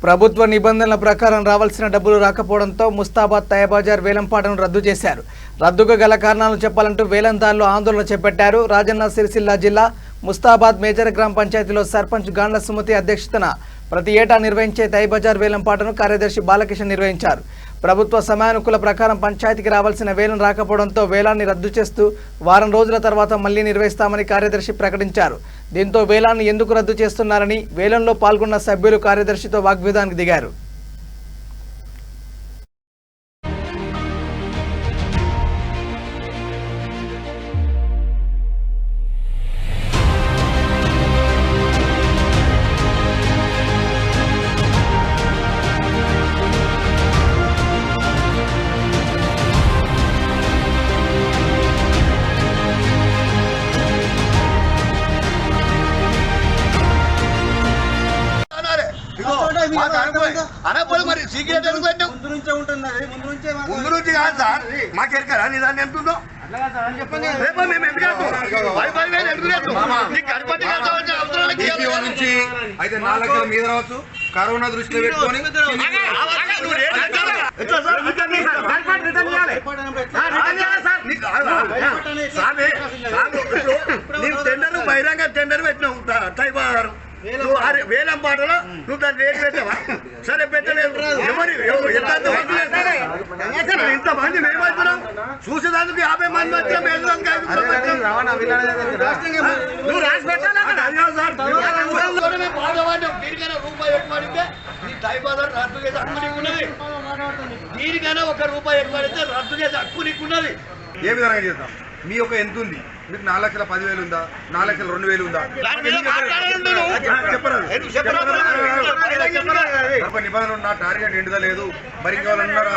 ప్రభుత్వ నిబంధనల ప్రకారం రావాల్సిన డబ్బులు రాకపోవడంతో ముస్తాబాద్ తయబజార్ వేలంపాటను రద్దు చేశారు. రద్దుకు గల కారణాలను చెప్పాలంటూ వేలందారులు ఆందోళన చేపట్టారు. రాజన్న సిరిసిల్ల జిల్లా ముస్తాబాద్ మేజర్ గ్రామ పంచాయతీలో సర్పంచ్ గాండ్ల సుమతి అధ్యక్షతన ప్రతి ఏటా నిర్వహించే తయబజార్ వేలంపాటను కార్యదర్శి బాలకిషన్ నిర్వహించారు. ప్రభుత్వ సమయానుకూల ప్రకారం పంచాయతీకి రావాల్సిన వేలం రాకపోవడంతో వేలాన్ని రద్దు చేస్తూ వారం రోజుల తర్వాత మళ్లీ నిర్వహిస్తామని కార్యదర్శి ప్రకటించారు. దీంతో వేలాన్ని ఎందుకు రద్దు చేస్తున్నారని వేలంలో పాల్గొన్న సభ్యులు కార్యదర్శితో వాగ్వివాదానికి దిగారు. మరి సీక్రెట్ ముందు నుంచి కాదు సార్ మాకెరకరా నీ దాన్ని ఎంత ఉందో నుంచి అయితే 4 లక్షల మీద రావచ్చు. కరోనా దృష్టిలో పెట్టుకొని టెండర్ బహిరంగ టెండర్ పెట్టినావు టైబారు వేలం పాటలో నువ్వు దాన్ని రేటు పెట్టావా? సరే పెట్టలేదు. ఇంతమంది మేమవుతున్నాం చూసేదానికి 50 మంది వచ్చాం. దీనికైనా ₹1 ఎక్కువ పడితే రద్దు చేసి హక్కు నీకున్నది. ఏ విధంగా చేద్దాం? మీ యొక్క ఎంత ఉంది? మీకు 4,10,000 ఉందా? 4,02,000 ఉందా? నిబంధనలు నా టార్గెట్ ఎండుదా లేదు మరి ఇంకేమన్నారా?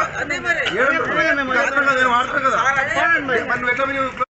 వాడతారు కదా.